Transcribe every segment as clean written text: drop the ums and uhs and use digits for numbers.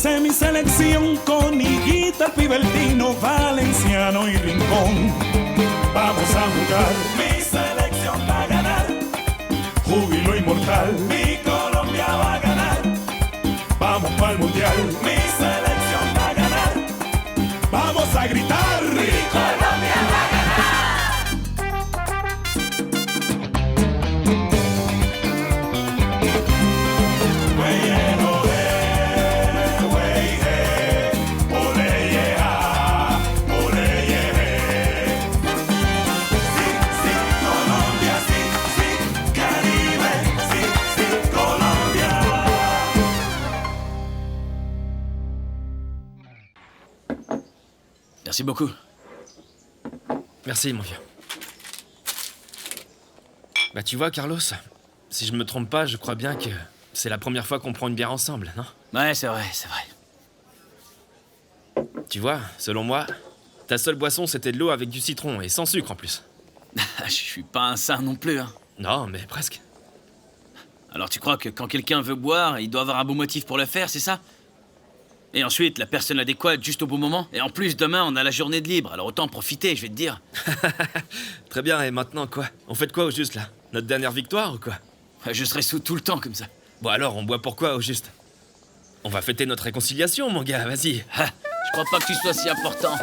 Dice mi selección con Higuita, Pibertino, Valenciano y Rincón. Vamos a jugar. Mi selección va a ganar. Júbilo inmortal. Mi Colombia va a ganar. Vamos para el mundial. Mi selección va a ganar. Vamos a gritar. Mi Colombia va a ganar. Merci beaucoup. Merci, mon vieux. Bah, tu vois, Carlos, si je me trompe pas, je crois bien que c'est la première fois qu'on prend une bière ensemble, non? Ouais, c'est vrai, c'est vrai. Tu vois, selon moi, ta seule boisson, c'était de l'eau avec du citron, et sans sucre en plus. Je suis pas un saint non plus, hein. Non, mais presque. Alors tu crois que quand quelqu'un veut boire, il doit avoir un bon motif pour le faire, c'est ça? Et ensuite, la personne adéquate juste au bon moment. Et en plus, demain, on a la journée de libre, alors autant en profiter, je vais te dire. Très bien, et maintenant, quoi? On fait de quoi au juste, là? Notre dernière victoire, ou quoi? Je serai sous tout le temps, comme ça. Bon alors, on boit pourquoi, au juste? On va fêter notre réconciliation, mon gars, vas-y. Ah, je crois pas que tu sois si important.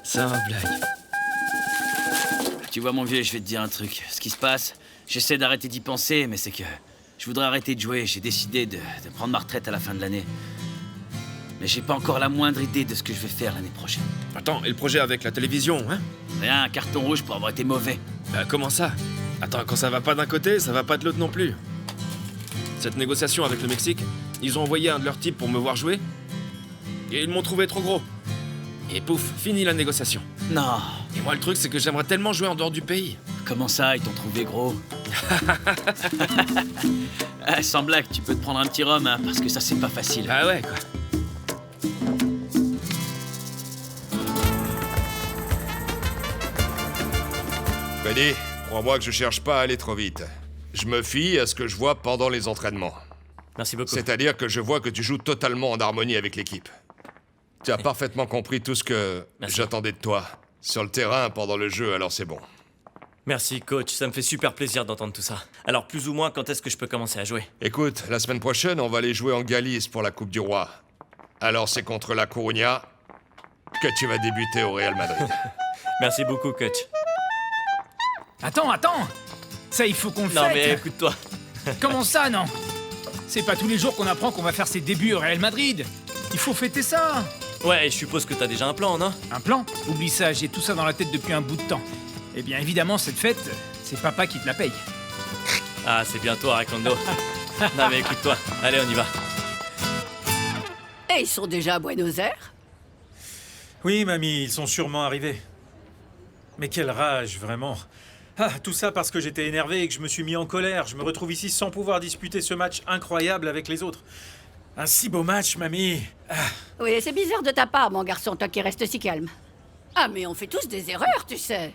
Sans blague. Tu vois, mon vieux, je vais te dire un truc. Ce qui se passe, j'essaie d'arrêter d'y penser, mais c'est que... je voudrais arrêter de jouer, j'ai décidé de prendre ma retraite à la fin de l'année. Mais j'ai pas encore la moindre idée de ce que je vais faire l'année prochaine. Attends, et le projet avec la télévision, hein? Rien, un carton rouge pour avoir été mauvais. Bah comment ça? Attends, quand ça va pas d'un côté, ça va pas de l'autre non plus. Cette négociation avec le Mexique, ils ont envoyé un de leurs types pour me voir jouer, et ils m'ont trouvé trop gros. Et pouf, fini la négociation. Non. Et moi le truc c'est que j'aimerais tellement jouer en dehors du pays. Comment ça, ils t'ont trouvé gros? Ah, sans blague, tu peux te prendre un petit rhum, hein, parce que ça c'est pas facile. Ah ouais, quoi. Freddy, crois-moi que je cherche pas à aller trop vite. Je me fie à ce que je vois pendant les entraînements. Merci beaucoup. C'est-à-dire que je vois que tu joues totalement en harmonie avec l'équipe. Tu as parfaitement compris tout ce que j'attendais de toi. Sur le terrain, pendant le jeu, alors c'est bon. Merci, coach. Ça me fait super plaisir d'entendre tout ça. Alors, plus ou moins, quand est-ce que je peux commencer à jouer? Écoute, la semaine prochaine, on va aller jouer en Galice pour la Coupe du Roi. Alors c'est contre la Coruña que tu vas débuter au Real Madrid. Merci beaucoup, coach. Attends! Ça, il faut qu'on le fête. Non, mais écoute-toi. Comment ça, non? C'est pas tous les jours qu'on apprend qu'on va faire ses débuts au Real Madrid. Il faut fêter ça. Ouais, je suppose que t'as déjà un plan, non? Un plan? Oublie ça, j'ai tout ça dans la tête depuis un bout de temps. Eh bien, évidemment, cette fête, c'est papa qui te la paye. Ah, c'est bien toi, Racondo. Non, mais écoute-toi. Allez, on y va. Et ils sont déjà à Buenos Aires? Oui, mamie, ils sont sûrement arrivés. Mais quelle rage, vraiment. Ah, tout ça parce que j'étais énervé et que je me suis mis en colère. Je me retrouve ici sans pouvoir disputer ce match incroyable avec les autres. Un si beau match, mamie. Ah. Oui, c'est bizarre de ta part, mon garçon, toi qui restes si calme. Ah, mais on fait tous des erreurs, tu sais.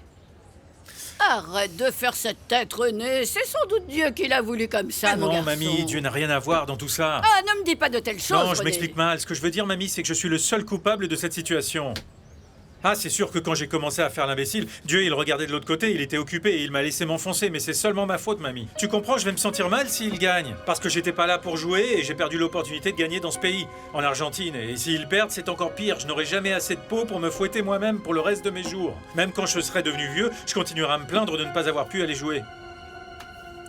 Arrête de faire cette tête, René. C'est sans doute Dieu qui l'a voulu comme ça, mon Non, garçon. mamie, Dieu n'a rien à voir dans tout ça. Ah, ne me dis pas de telles choses, Non, je René. m'explique mal. Ce que je veux dire, mamie, c'est que je suis le seul coupable de cette situation. Ah, c'est sûr que quand j'ai commencé à faire l'imbécile, Dieu, il regardait de l'autre côté, il était occupé et il m'a laissé m'enfoncer, mais c'est seulement ma faute, mamie. Tu comprends, je vais me sentir mal s'il gagne. Parce que j'étais pas là pour jouer et j'ai perdu l'opportunité de gagner dans ce pays, en Argentine. Et s'ils perdent, c'est encore pire. Je n'aurai jamais assez de peau pour me fouetter moi-même pour le reste de mes jours. Même quand je serai devenu vieux, je continuerai à me plaindre de ne pas avoir pu aller jouer.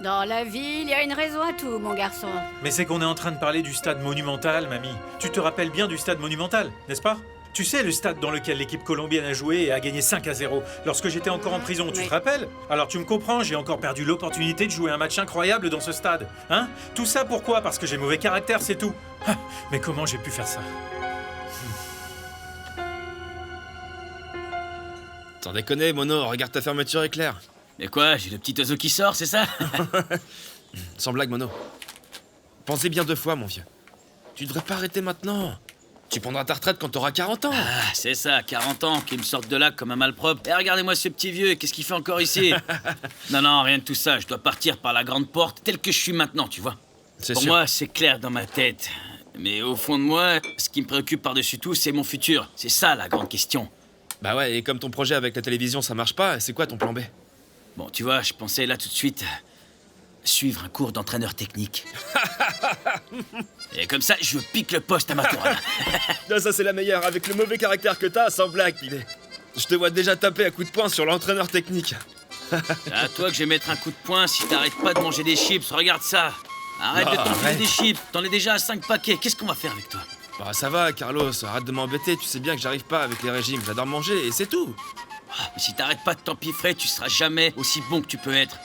Dans la vie, il y a une raison à tout, mon garçon. Mais c'est qu'on est en train de parler du stade monumental, mamie. Tu te rappelles bien du stade monumental, n'est-ce pas ? Tu sais, le stade dans lequel l'équipe colombienne a joué et a gagné 5-0, lorsque j'étais encore en prison, tu Oui. te rappelles? Alors tu me comprends, j'ai encore perdu l'opportunité de jouer un match incroyable dans ce stade. Hein? Tout ça pourquoi? Parce que j'ai mauvais caractère, c'est tout. Ah, mais comment j'ai pu faire ça? Sans déconner, Mono, regarde ta fermeture éclair. Mais quoi, j'ai le petit oiseau qui sort, c'est ça? Sans blague, Mono. Pensez bien 2 fois, mon vieux. Tu devrais pas arrêter maintenant. Tu prendras ta retraite quand t'auras 40 ans. Ah, c'est ça, 40 ans, qui me sortent de là comme un malpropre. Et regardez-moi ce petit vieux, qu'est-ce qu'il fait encore ici? Non, rien de tout ça, je dois partir par la grande porte, telle que je suis maintenant, tu vois. C'est Pour sûr. moi, c'est clair dans ma tête. Mais au fond de moi, ce qui me préoccupe par-dessus tout, c'est mon futur. C'est ça la grande question. Bah ouais, et comme ton projet avec la télévision, ça marche pas, c'est quoi ton plan B? Bon, tu vois, je pensais là tout de suite suivre un cours d'entraîneur technique. Et comme ça, je pique le poste à ma tour. Non, ça c'est la meilleure, avec le mauvais caractère que t'as, sans blague, Pilet. Je te vois déjà taper à coups de poing sur l'entraîneur technique. C'est à toi que je vais mettre un coup de poing si t'arrêtes pas de manger des chips, regarde ça. Arrête de t'enfiler arrête. des chips, t'en es déjà à 5 paquets, qu'est-ce qu'on va faire avec toi? Bah ça va, Carlos, arrête de m'embêter, tu sais bien que j'arrive pas avec les régimes, j'adore manger, et c'est tout. Mais si t'arrêtes pas de t'empiffrer, tu seras jamais aussi bon que tu peux être.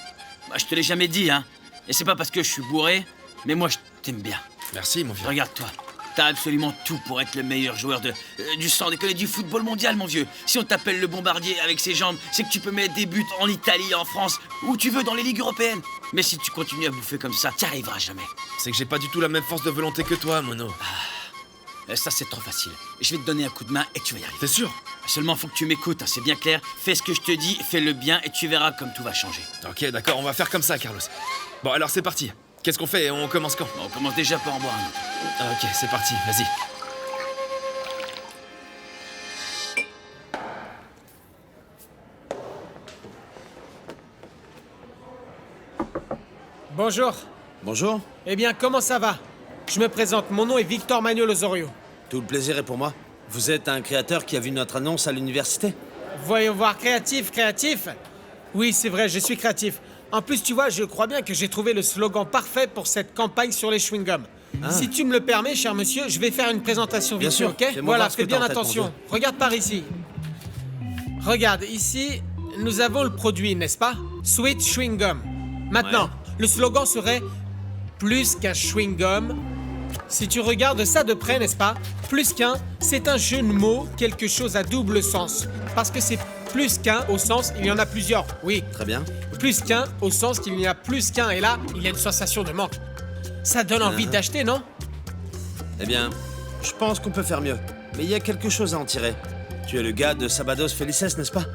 Bah, je te l'ai jamais dit, hein. Et c'est pas parce que je suis bourré, mais moi je t'aime bien. Merci, mon vieux. Regarde-toi, t'as absolument tout pour être le meilleur joueur du sang déconné du football mondial, mon vieux. Si on t'appelle le bombardier avec ses jambes, c'est que tu peux mettre des buts en Italie, en France, où tu veux dans les ligues européennes. Mais si tu continues à bouffer comme ça, t'y arriveras jamais. C'est que j'ai pas du tout la même force de volonté que toi, Mono. Ça, c'est trop facile. Je vais te donner un coup de main et tu vas y arriver. T'es sûr? Seulement, faut que tu m'écoutes, hein, c'est bien clair. Fais ce que je te dis, fais-le bien et tu verras comme tout va changer. Ok, d'accord, on va faire comme ça, Carlos. Bon, alors c'est parti. Qu'est-ce qu'on fait? On commence quand? Bon, on commence déjà par en boire un autre. Ah, ok, c'est parti, vas-y. Bonjour. Bonjour, Eh bien, comment ça va? Je me présente, mon nom est Victor Manuel Osorio. tout le plaisir est pour moi. Vous êtes un créateur qui a vu notre annonce à l'université? Voyons voir, créatif? Oui, c'est vrai, je suis créatif. En plus, tu vois, je crois bien que j'ai trouvé le slogan parfait pour cette campagne sur les chewing-gums. Si tu me le permets, cher monsieur, je vais faire une présentation Bien vite, sûr, ok? fais-moi Voilà, voir ce que fais bien t'as en tête, mon attention. vieux. Regarde par ici. Regarde, ici, nous avons le produit, n'est-ce pas? Sweet Chewing Gum. Maintenant, le slogan serait plus qu'un chewing-gum. Si tu regardes ça de près, n'est-ce pas? Plus qu'un, c'est un jeu de mots, quelque chose à double sens. Parce que c'est plus qu'un au sens, il y en a plusieurs. Oui, Très bien. plus qu'un au sens qu'il y en a plus qu'un. Et là, il y a une sensation de manque. Ça donne envie d'acheter, non? Eh bien, je pense qu'on peut faire mieux. Mais il y a quelque chose à en tirer. Tu es le gars de Sabados Felices, n'est-ce pas?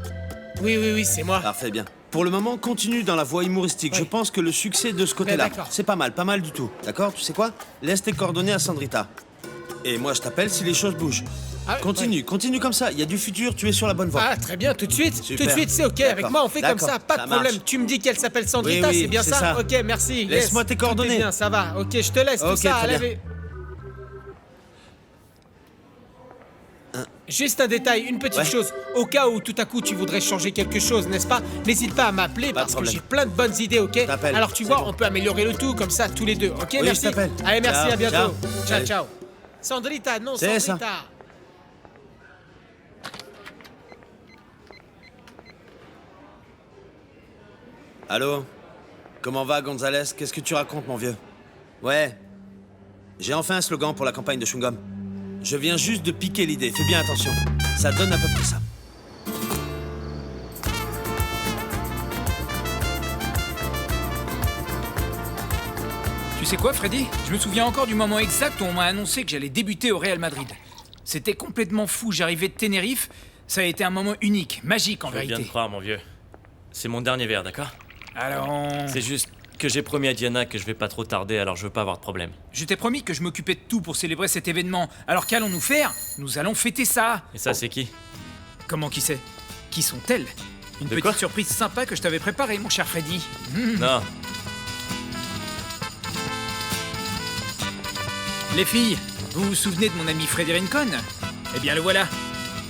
Oui, c'est moi. Parfait, bien. Pour le moment, continue dans la voie humoristique. Oui. Je pense que le succès de ce côté-là, d'accord. c'est pas mal du tout. D'accord? Tu sais quoi? Laisse tes coordonnées à Sandrita. Et moi, je t'appelle si les choses bougent. Ah, Continue comme ça. Il y a du futur, tu es sur la bonne voie. Ah, très bien, tout de suite. Super. Tout de suite, c'est ok. Avec D'accord. moi, on fait comme D'accord, ça, pas de ça problème. marche. Tu me dis qu'elle s'appelle Sandrita, Oui, c'est bien c'est ça? ça. Ok, merci. Laisse-moi tes Tout est coordonnées. bien, ça va. Ok, je te laisse tout Ok, ça. très Allez, bien. Juste un détail, une petite Ouais. chose. Au cas où tout à coup tu voudrais changer quelque chose, n'est-ce pas? N'hésite pas à m'appeler Pas de parce que problème. j'ai plein de bonnes idées, ok? T'appelles, Alors tu c'est vois, bon. on peut améliorer le tout comme ça, tous les deux, ok? Oui, Merci. je t'appelle. Allez, merci, Ciao, à bientôt. ciao. Ciao, Salut. ciao. Sandrita, non, C'est ça. Sandrita. Allô? Comment va, Gonzalez? Qu'est-ce que tu racontes, mon vieux? Ouais. J'ai enfin un slogan pour la campagne de chewing-gum. Je viens juste de piquer l'idée, fais bien attention. Ça donne à peu près ça. Tu sais quoi, Freddy? Je me souviens encore du moment exact où on m'a annoncé que j'allais débuter au Real Madrid. C'était complètement fou, j'arrivais de Tenerife. Ça a été un moment unique, magique en Je veux bien vérité. te croire, mon vieux. C'est mon dernier verre, d'accord? Alors, C'est juste que j'ai promis à Diana que je vais pas trop tarder, alors je veux pas avoir de problème. je t'ai promis que je m'occupais de tout pour célébrer cet événement. Alors qu'allons-nous faire? Nous allons fêter ça. Et ça, c'est qui? Comment qui sait? Qui sont-elles? Une De petite quoi surprise sympa que je t'avais préparée, mon cher Freddy. Non. Les filles, vous vous souvenez de mon ami Freddy Rincon? Eh bien le voilà.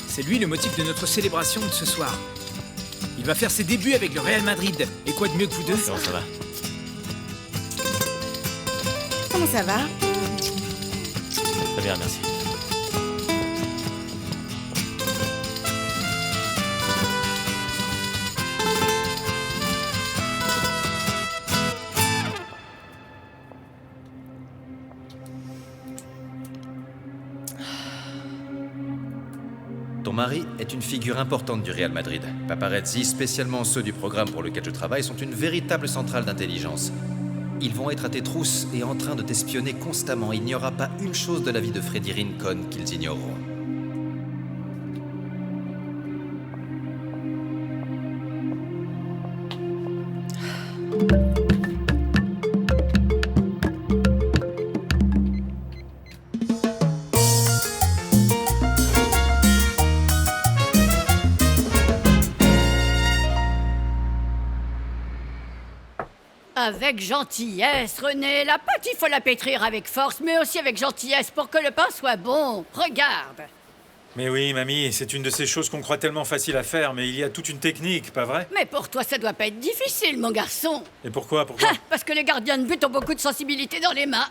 C'est lui le motif de notre célébration de ce soir. Il va faire ses débuts avec le Real Madrid. Et quoi de mieux que vous deux? Comment ça va? Comment ça va? Très bien, merci. Ton mari est une figure importante du Real Madrid. Paparazzi, spécialement ceux du programme pour lequel je travaille, sont une véritable centrale d'intelligence. Ils vont être à tes trousses et en train de t'espionner constamment. Il n'y aura pas une chose de la vie de Freddy Rincon qu'ils ignoreront. Avec gentillesse, René. La pâte, il faut la pétrir avec force, mais aussi avec gentillesse pour que le pain soit bon. Regarde. Mais oui, mamie, c'est une de ces choses qu'on croit tellement facile à faire, mais il y a toute une technique, pas vrai? Mais pour toi, ça doit pas être difficile, mon garçon. Et pourquoi? Parce que les gardiens de but ont beaucoup de sensibilité dans les mains.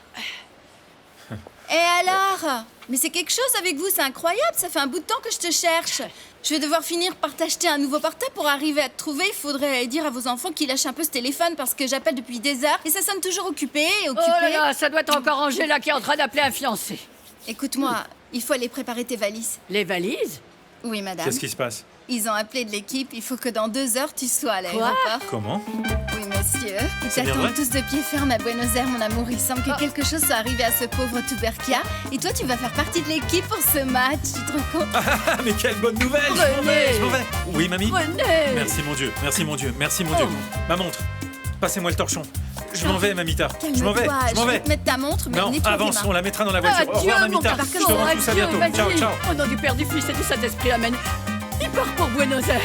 Et alors? Mais c'est quelque chose avec vous, c'est incroyable, ça fait un bout de temps que je te cherche. Je vais devoir finir par t'acheter un nouveau portable pour arriver à te trouver. Il faudrait dire à vos enfants qu'ils lâchent un peu ce téléphone parce que j'appelle depuis des heures et ça sonne toujours occupé. Oh là là, ça doit être encore Angela qui est en train d'appeler un fiancé. Écoute-moi, il faut aller préparer tes valises. Les valises? Oui, madame. Qu'est-ce qui se passe? Ils ont appelé de l'équipe, il faut que dans 2 heures tu sois à l'aéroport. Comment? Oui, monsieur. Ils C'est bien t'attendent vrai tous de pied ferme à Buenos Aires, mon amour. Il semble que quelque chose soit arrivé à ce pauvre Tuberkia. Et toi, tu vas faire partie de l'équipe pour ce match. Tu te rends compte? Ah, mais quelle bonne nouvelle! René! Je m'en vais. Oui, mamie? René! Merci, mon Dieu. Merci, mon Dieu. Merci, mon Dieu. Ma montre. Passez-moi le torchon. Je m'en vais, Mamita. Je m'en vais. Je m'en Je vais vais. te mettre ta montre, mais Non, nettoie tes avance, mains. on la mettra dans la voiture. Au Adieu, revoir, mon Mamita. garçon, Je te rends tout ça adieu, bientôt. vas-y. Ciao, ciao. Au nom du Père, du Fils et du Saint-Esprit, amen. Il part pour Buenos Aires.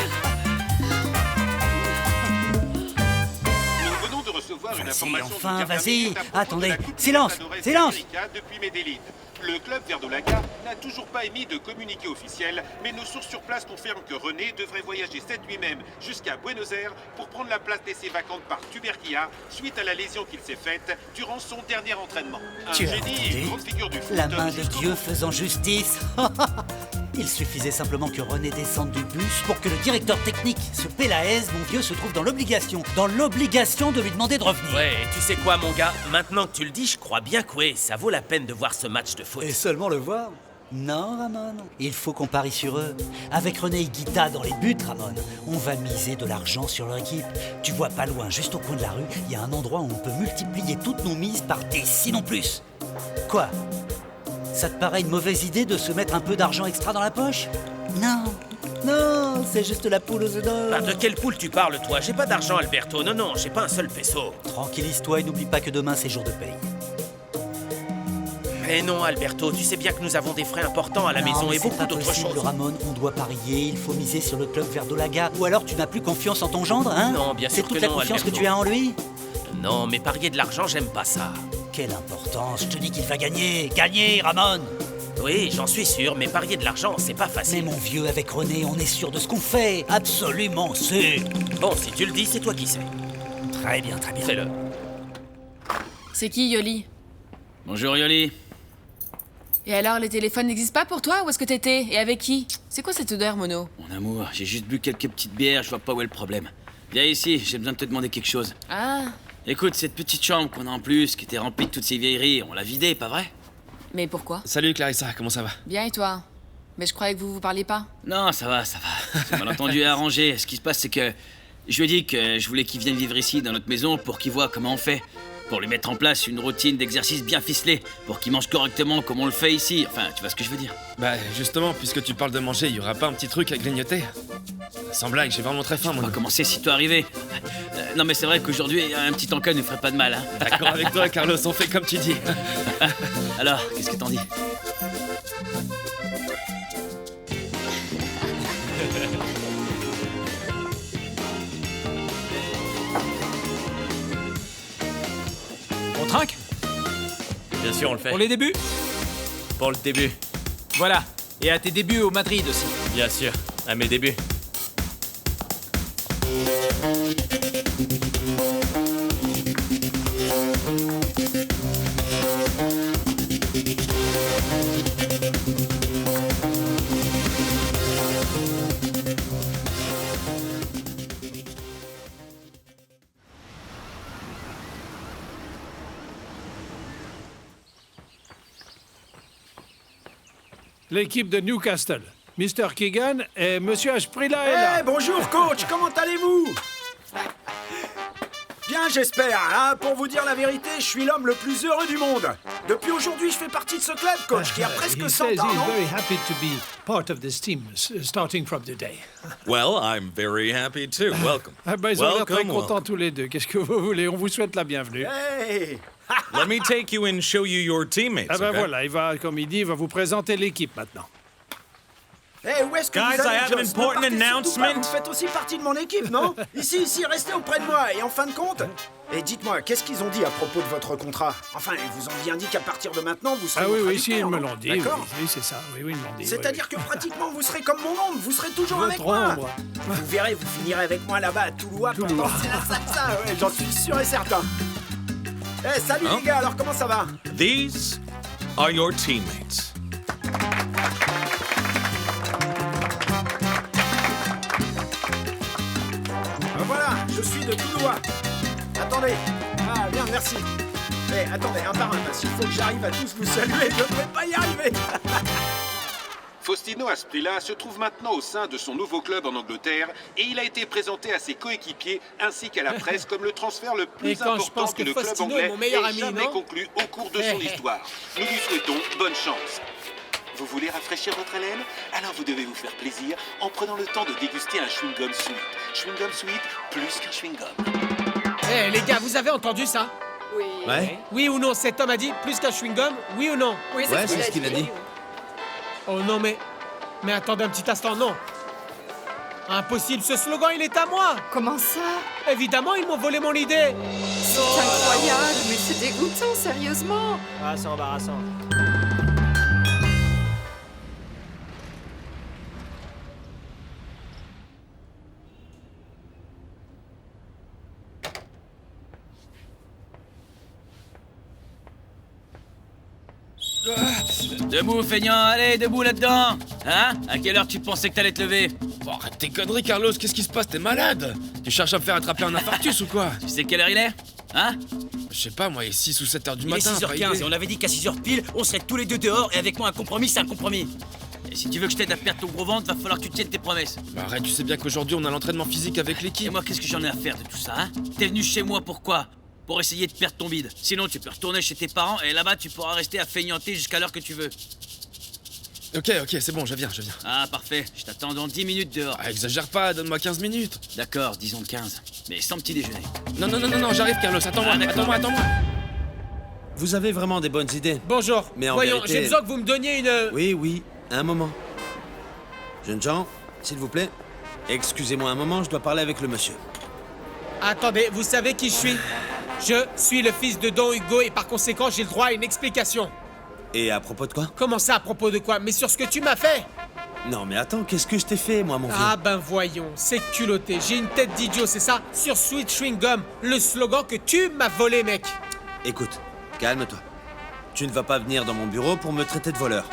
Nous venons de recevoir une information. Enfin, vas-y. Attendez, silence, silence. Depuis Medellín. Le club Verdolaga n'a toujours pas émis de communiqué officiel, mais nos sources sur place confirment que René devrait voyager cette nuit même jusqu'à Buenos Aires pour prendre la place laissée vacante par Tuberkia suite à la lésion qu'il s'est faite durant son dernier entraînement. Un Tu as génie et entendu une grande figure du foot. La main de Dieu faisant justice. Il suffisait simplement que René descende du bus pour que le directeur technique, ce Pélaez, mon vieux, se trouve dans l'obligation de lui demander de revenir. Ouais, et tu sais quoi, mon gars? Maintenant que tu le dis, je crois bien que ouais, ça vaut la peine de voir ce match de foot. Et seulement le voir? Non, Ramon. Il faut qu'on parie sur eux. Avec René et Guita dans les buts, Ramon, on va miser de l'argent sur leur équipe. Tu vois, pas loin, juste au coin de la rue, il y a un endroit où on peut multiplier toutes nos mises par 10, sinon plus. Quoi? Ça te paraît une mauvaise idée de se mettre un peu d'argent extra dans la poche? Non, non, c'est juste la poule aux œufs d'or. Bah, de quelle poule tu parles, toi? J'ai pas d'argent, Alberto. Non, non, j'ai pas un seul peso. Tranquillise-toi et n'oublie pas que demain c'est jour de paye. Mais non, Alberto, tu sais bien que nous avons des frais importants à la maison et beaucoup d'autres choses. Ramon, on doit parier, il faut miser sur le club Verdolaga. Ou alors tu n'as plus confiance en ton gendre, hein? Non, bien sûr c'est toute la non, confiance Alberto. que tu as en lui? Non, mais parier de l'argent, j'aime pas ça. Quelle importance, je te dis qu'il va gagner. Gagner, Ramon! Oui, j'en suis sûr, mais parier de l'argent, c'est pas facile. Mais mon vieux, avec René, on est sûr de ce qu'on fait. Absolument sûr. Bon, si tu le dis, c'est toi qui sais. Très bien, très bien. Fais-le. C'est qui, Yoli? Bonjour, Yoli. Et alors, les téléphones n'existent pas pour toi? Où est-ce que t'étais? Et avec qui? C'est quoi cette odeur, Mono? Mon amour, j'ai juste bu quelques petites bières, je vois pas où est le problème. Viens ici, j'ai besoin de te demander quelque chose. Ah, Écoute, cette petite chambre qu'on a en plus, qui était remplie de toutes ces vieilleries, on l'a vidée, pas vrai? mais pourquoi? Salut Clarissa, comment ça va? Bien, et toi? Mais je croyais que vous parliez pas. Non, ça va, ça va. C'est malentendu et arrangé. Ce qui se passe, c'est que je lui ai dit que je voulais qu'il vienne vivre ici, dans notre maison, pour qu'il voit comment on fait. Pour lui mettre en place une routine d'exercice bien ficelée, pour qu'il mange correctement comme on le fait ici. Enfin, tu vois ce que je veux dire. Bah justement, puisque tu parles de manger, y aura pas un petit truc à grignoter? Sans blague, j'ai vraiment très faim, On va moi. commencer sitôt arrivé. Non, mais c'est vrai qu'aujourd'hui, un petit encas ne ferait pas de mal, hein. D'accord avec toi, Carlos, on fait comme tu dis. Alors, qu'est-ce que t'en dis? On trinque? Bien sûr, on le fait. Pour les débuts? Pour le début. Voilà. Et à tes débuts au Madrid aussi. Bien sûr, à mes débuts. L'équipe de Newcastle. Mr. Keegan et Monsieur Ashprilla est là. Bonjour coach, comment allez-vous? Bien, j'espère. Ah, pour vous dire la vérité, je suis l'homme le plus heureux du monde. Depuis aujourd'hui, je fais partie de ce club, coach, qui a presque He 100 says ans, he's non? very happy to be part of this team, starting from today. Well, I'm very happy too. Welcome. Ah ben, ils ont l'air très Welcome, contents welcome. tous les deux. Qu'est-ce que vous voulez? On vous souhaite la bienvenue. Hey! Let me take you and show you your teammates. Ah ben okay? voilà, il va, comme il dit, il va vous présenter l'équipe maintenant. Eh, où est-ce que Guys, vous allez, I have an Joss? Ne important partez surtout pas, announcement. Vous faites aussi partie de mon équipe, non? Ici, restez auprès de moi. Et en fin de compte... Et dites-moi, qu'est-ce qu'ils ont dit à propos de votre contrat? Enfin, ils vous ont bien dit qu'à partir de maintenant, vous serez Ah oui, mon oui, si, ils traducteur, me non? l'ont dit. Oui, D'accord. oui, c'est ça. Oui, ils me l'ont dit. C'est-à-dire que pratiquement, vous serez comme mon ombre. Vous serez toujours Votre avec moi. ombre. Vous verrez, vous finirez avec moi là-bas à Toulouse pour danser la salsa. Ouais, j'en suis sûr et certain. Eh, salut Hein? les gars, alors comment ça va? These are your teammates. Voilà, je suis de Toulouse. Attendez. Ah, bien, merci. Eh, attendez, un par un, parce qu'il faut que j'arrive à tous vous saluer. Je ne vais pas y arriver. Faustino Asprilla se trouve maintenant au sein de son nouveau club en Angleterre et il a été présenté à ses coéquipiers ainsi qu'à la presse comme le transfert le Et plus quand je important pense que que le club Faustino est anglais mon meilleur ait ami, jamais non? conclu au cours de son histoire. Nous lui souhaitons bonne chance. Vous voulez rafraîchir votre haleine? Alors vous devez vous faire plaisir en prenant le temps de déguster un chewing-gum sweet. Chewing-gum sweet, plus qu'un chewing-gum. Eh les gars, vous avez entendu ça? Oui. Ouais. Oui ou non, cet homme a dit plus qu'un chewing-gum? Oui ou non? Ouais, c'est ce qu'il a dit. Oh non, mais attendez un petit instant, non. Impossible, ce slogan, il est à moi. Comment ça? Évidemment, ils m'ont volé mon idée. C'est incroyable, mais c'est dégoûtant, sérieusement. Ah, c'est embarrassant. Debout, feignant, allez, debout là-dedans. Hein? À quelle heure tu pensais que t'allais te lever? Bon, arrête tes conneries, Carlos, qu'est-ce qui se passe? T'es malade? Tu cherches à me faire attraper un infarctus ou quoi? Tu sais quelle heure il est? Hein? Je sais pas, moi, il est 6 ou 7 heures du Il est matin. 6h15 et on avait dit qu'à 6h pile, on serait tous les deux dehors et avec moi un compromis, c'est un compromis. Et si tu veux que je t'aide à perdre ton gros ventre, va falloir que tu tiennes tes promesses. Bah arrête, tu sais bien qu'aujourd'hui on a l'entraînement physique avec Et l'équipe. moi, qu'est-ce que j'en ai à faire de tout ça, hein? T'es venu chez moi pourquoi? Pour essayer de perdre ton bide. Sinon, tu peux retourner chez tes parents et là-bas, tu pourras rester à feignanter jusqu'à l'heure que tu veux. Ok, c'est bon, je viens. Ah, parfait. Je t'attends dans 10 minutes dehors. Ah, exagère pas, donne-moi 15 minutes. D'accord, disons 15. Mais sans petit déjeuner. Non, j'arrive, Carlos, attends-moi, Ah, d'accord. attends-moi. Vous avez vraiment des bonnes idées. Bonjour. Mais en Voyons, vérité- j'ai besoin que vous me donniez une... Oui, un moment. Jeunes gens, s'il vous plaît. Excusez-moi un moment, je dois parler avec le monsieur. Attendez, vous savez qui je suis? Je suis le fils de Don Hugo et par conséquent, j'ai le droit à une explication. Et à propos de quoi? Comment ça, à propos de quoi? Mais sur ce que tu m'as fait? Non mais attends, qu'est-ce que je t'ai fait, moi, mon vieux? Ah ben voyons, c'est culotté. J'ai une tête d'idiot, c'est ça? Sur Sweet Chewing Gum, le slogan que tu m'as volé, mec. Écoute, calme-toi. Tu ne vas pas venir dans mon bureau pour me traiter de voleur.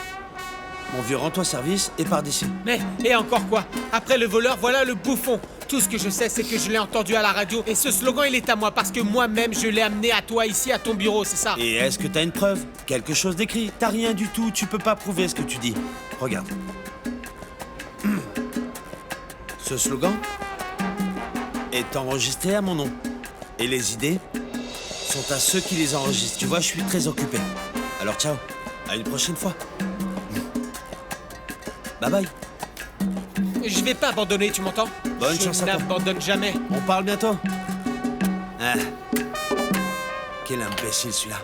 Mon vieux, rends-toi service et pars d'ici. Mais, et encore quoi? Après le voleur, voilà le bouffon. Tout ce que je sais, c'est que je l'ai entendu à la radio. Et ce slogan, il est à moi parce que moi-même, je l'ai amené à toi ici, à ton bureau, c'est ça? Et est-ce que t'as une preuve? Quelque chose d'écrit? T'as rien du tout, tu peux pas prouver ce que tu dis. Regarde. Ce slogan est enregistré à mon nom. Et les idées sont à ceux qui les enregistrent. Tu vois, je suis très occupé. Alors ciao, à une prochaine fois. Bye bye. Je vais pas abandonner, tu m'entends? Bonne chance Je à toi. n'abandonne jamais. On parle bientôt. Ah. Quel imbécile celui-là.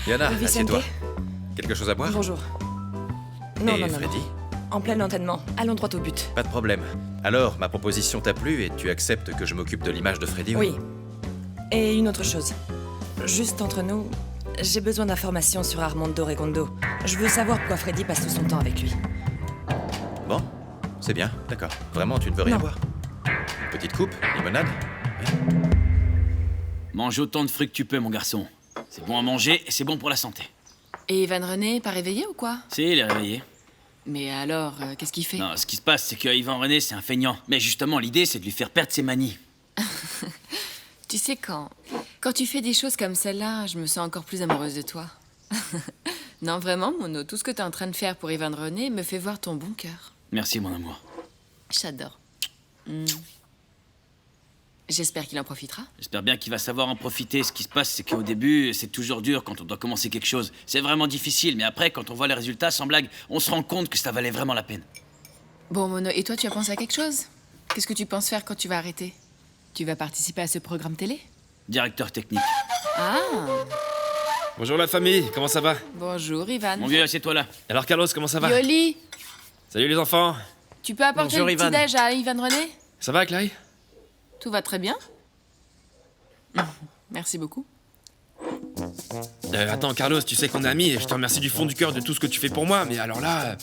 Yana, Oui, assieds-toi. Vicente. Quelque chose à boire? Bonjour. Non, Et non, non, Freddy? non. En plein entraînement. Allons droit au but. Pas de problème. Alors, ma proposition t'a plu et tu acceptes que je m'occupe de l'image de Freddy? Oui. Et une autre chose. Juste entre nous, j'ai besoin d'informations sur Armando Regondo. Je veux savoir pourquoi Freddy passe tout son temps avec lui. Bon, c'est bien, d'accord. Vraiment, tu ne veux rien Non. boire? Petite coupe, limonade? Mange autant de fruits que tu peux, mon garçon. C'est bon à manger et c'est bon pour la santé. Et Ivan René, pas réveillé ou quoi? Si, il est réveillé. Mais alors, qu'est-ce qu'il fait? Non, ce qui se passe, c'est que Ivan René, c'est un feignant. Mais justement, l'idée, c'est de lui faire perdre ses manies. Tu sais, quand tu fais des choses comme celle-là, je me sens encore plus amoureuse de toi. Non, vraiment, Mono, tout ce que t'es en train de faire pour Ivan René me fait voir ton bon cœur. Merci, mon amour. J'adore. J'espère qu'il en profitera. J'espère bien qu'il va savoir en profiter. Ce qui se passe, c'est qu'au début, c'est toujours dur quand on doit commencer quelque chose. C'est vraiment difficile, mais après, quand on voit les résultats, sans blague, on se rend compte que ça valait vraiment la peine. Bon, Mono, et toi, tu as pensé à quelque chose? Qu'est-ce que tu penses faire quand tu vas arrêter? Tu vas participer à ce programme télé? Directeur technique. Ah, Bonjour la famille, comment ça va? Bonjour, Ivan. Mon vieux, assieds-toi là. Alors Carlos, comment ça va? Yoli, Salut les enfants. tu peux apporter Bonjour, le Ivan. petit-déj à Ivan René? Ça va, Clay? Tout va très bien. Merci beaucoup. Attends, Carlos, tu sais qu'on est amis et je te remercie du fond du cœur de tout ce que tu fais pour moi, mais alors là...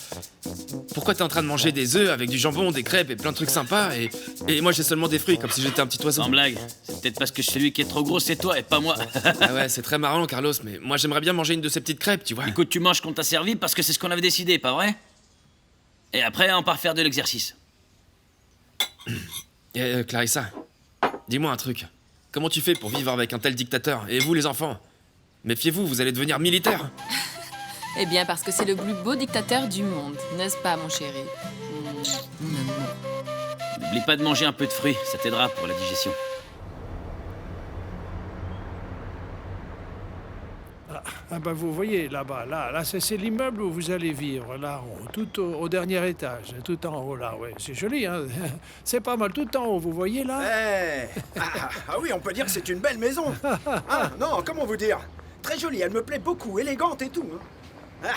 pourquoi t'es en train de manger des œufs avec du jambon, des crêpes et plein de trucs sympas et moi j'ai seulement des fruits comme si j'étais un petit oiseau? Sans blague, c'est peut-être parce que celui qui est trop gros c'est toi et pas moi. Ah ouais, c'est très marrant, Carlos, mais moi j'aimerais bien manger une de ces petites crêpes, tu vois. Écoute, tu manges qu'on t'a servi parce que c'est ce qu'on avait décidé, pas vrai? Et après, on part faire de l'exercice. Clarissa, dis-moi un truc. Comment tu fais pour vivre avec un tel dictateur? Et vous, les enfants? Méfiez-vous, vous allez devenir militaire. Eh bien, parce que c'est le plus beau dictateur du monde, n'est-ce pas, mon chéri? N'oublie pas de manger un peu de fruits, ça t'aidera pour la digestion. Ah bah vous voyez là-bas, là c'est l'immeuble où vous allez vivre, là, tout au dernier étage, tout en haut là, ouais. C'est joli, hein. C'est pas mal, tout en haut, vous voyez là. Ah oui, on peut dire que c'est une belle maison. Ah, non, comment vous dire? Très jolie, elle me plaît beaucoup, élégante et tout. Hein.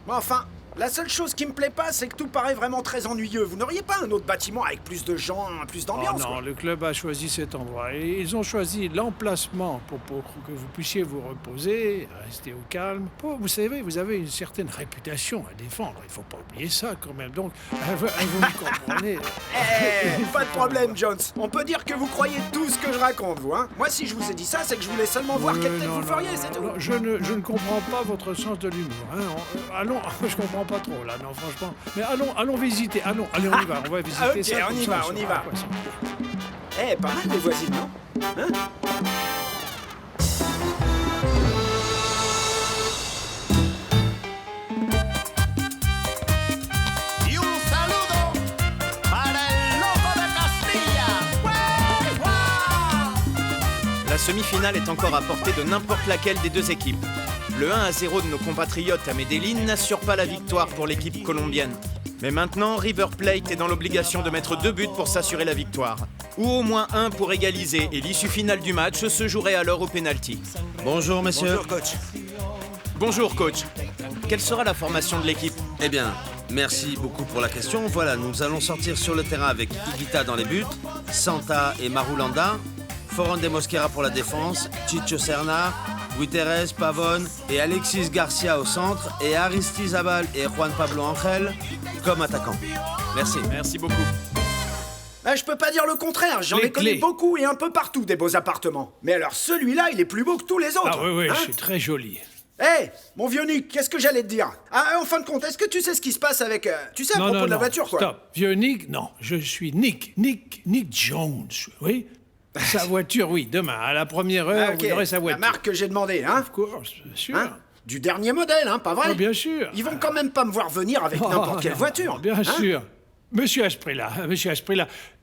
Bon, enfin, la seule chose qui me plaît pas, c'est que tout paraît vraiment très ennuyeux. Vous n'auriez pas un autre bâtiment avec plus de gens, plus d'ambiance? Oh non, le club a choisi cet endroit. Et ils ont choisi l'emplacement pour que vous puissiez vous reposer, rester au calme. Vous savez, vous avez une certaine réputation à défendre. Il faut pas oublier ça quand même. Donc, vous me comprenez. Pas de problème, Jones. On peut dire que vous croyez tout ce que je raconte, vous, hein? Moi, si je vous ai dit ça, c'est que je voulais seulement voir quelle tête vous feriez, c'est tout. Non, je ne comprends pas votre sens de l'humour. Hein. Allons, je comprends pas trop là, non, franchement. Mais allons visiter. Allez, on y va. On va visiter Ok, ça. on y va. Pas mal les voisines, non? Hein? Y un saludo para el loco de Castilla. La semi-finale est encore à portée de n'importe laquelle des deux équipes. Le 1-0 de nos compatriotes à Medellín n'assure pas la victoire pour l'équipe colombienne. Mais maintenant, River Plate est dans l'obligation de mettre 2 buts pour s'assurer la victoire. Ou au moins 1 pour égaliser, et l'issue finale du match se jouerait alors au pénalty. Bonjour, messieurs. Bonjour, coach. Bonjour, coach. Quelle sera la formation de l'équipe? Eh bien, merci beaucoup pour la question. Voilà, nous allons sortir sur le terrain avec Higuita dans les buts, Santa et Marulanda, Foran de Mosquera pour la défense, Chicho Serna, Guterres, Pavon et Alexis Garcia au centre et Aristizabal et Juan Pablo Angel comme attaquants. Merci. Merci beaucoup. Je peux pas dire le contraire, j'en ai connu beaucoup et un peu partout des beaux appartements. Mais alors celui-là, il est plus beau que tous les autres. Ah oui, hein? c'est très joli. Mon vieux Nick, qu'est-ce que j'allais te dire? En fin de compte, est-ce que tu sais ce qui se passe avec... tu sais, à propos de la voiture, quoi? Stop. Vieux Nick, non, je suis Nick Jones, oui. Sa voiture, oui, demain, à la première heure, vous aurez sa voiture. La marque que j'ai demandé, hein? Of course, bien sûr. Hein? Du dernier modèle, hein, pas vrai? Oh, bien sûr. Ils vont quand même pas me voir venir avec n'importe quelle voiture. Bien sûr. Monsieur Asprilla,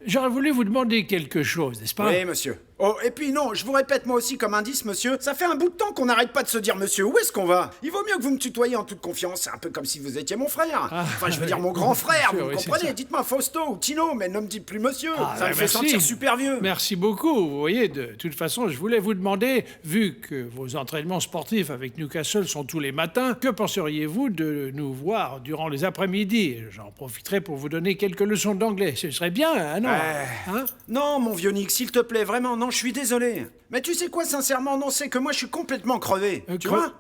j'aurais voulu vous demander quelque chose, n'est-ce pas? Oui, monsieur. Oh, et puis non, je vous répète moi aussi comme indice, monsieur, ça fait un bout de temps qu'on n'arrête pas de se dire monsieur, où est-ce qu'on va? Il vaut mieux que vous me tutoyiez en toute confiance, c'est un peu comme si vous étiez mon frère. Enfin, je veux dire mon grand frère, vous me comprenez? Dites-moi Fausto ou Tino, mais ne me dites plus monsieur, ça me fait sentir super vieux. Merci beaucoup, vous voyez, de toute façon, je voulais vous demander, vu que vos entraînements sportifs avec Newcastle sont tous les matins, que penseriez-vous de nous voir durant les après-midi? J'en profiterai pour vous donner quelques leçons d'anglais, ce serait bien, hein, non? Hein? Non, mon vieux Nick, s'il te plaît, vraiment, non, je suis désolé. Mais tu sais quoi, sincèrement, non, c'est que moi, je suis complètement crevé. Tu vois?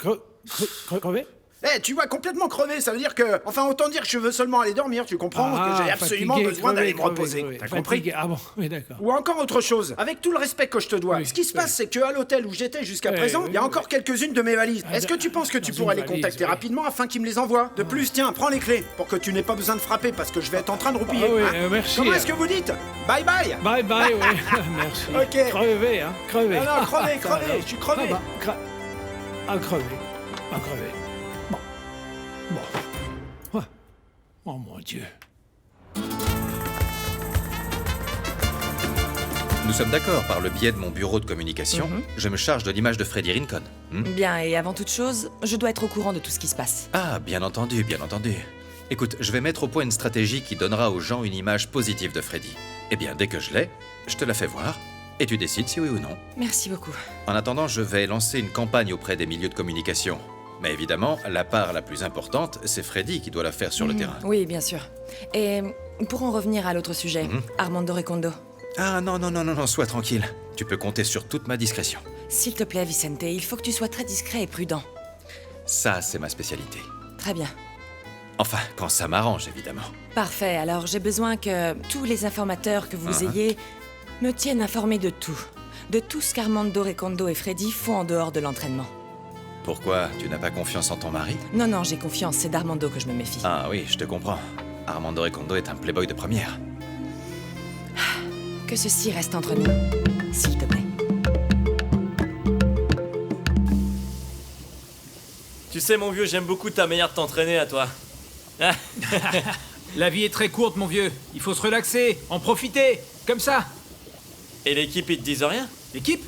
Crevé? Tu vois, complètement crevé, ça veut dire que... Enfin, autant dire que je veux seulement aller dormir, tu comprends? Que j'ai absolument besoin d'aller me reposer. T'as compris? Ah bon, oui, d'accord. Ou encore autre chose, avec tout le respect que je te dois, ce qui se passe, c'est qu'à l'hôtel où j'étais jusqu'à présent, il y a encore quelques-unes de mes valises. Est-ce que tu penses que tu pourrais les contacter rapidement afin qu'ils me les envoient? De plus, tiens, prends les clés, pour que tu n'aies pas besoin de frapper, parce que je vais être en train de roupiller. Merci. Comment est-ce que vous dites? Bye bye. Bye bye, oui, merci. Ok. Crevé, hein, crevé. Non, crevé, je suis crevé. Crevé. Bon. Oh mon Dieu. Nous sommes d'accord, par le biais de mon bureau de communication, je me charge de l'image de Freddy Rincon. Bien, et avant toute chose, je dois être au courant de tout ce qui se passe. Ah, bien entendu. Écoute, je vais mettre au point une stratégie qui donnera aux gens une image positive de Freddy. Eh bien, dès que je l'ai, je te la fais voir, Et tu décides si oui ou non. Merci beaucoup. En attendant, je vais lancer une campagne auprès des milieux de communication. Mais évidemment, la part la plus importante, c'est Freddy qui doit la faire sur le terrain. Oui, bien sûr. Et pour en revenir à l'autre sujet, Armando Recondo. Ah non, sois tranquille. Tu peux compter sur toute ma discrétion. S'il te plaît, Vicente, il faut que tu sois très discret et prudent. Ça, c'est ma spécialité. Très bien. Enfin, quand ça m'arrange, évidemment. Parfait, alors j'ai besoin que tous les informateurs que vous ayez me tiennent informé de tout. De tout ce qu'Armando Recondo et Freddy font en dehors de l'entraînement. Pourquoi? Tu n'as pas confiance en ton mari? Non, j'ai confiance, c'est d'Armando que je me méfie. Ah oui, je te comprends. Armando Recondo est un playboy de première. Que ceci reste entre nous, s'il te plaît. Tu sais, mon vieux, j'aime beaucoup ta manière de t'entraîner à toi. La vie est très courte, mon vieux. Il faut se relaxer, en profiter, comme ça. Et l'équipe, ils te disent rien? L'équipe?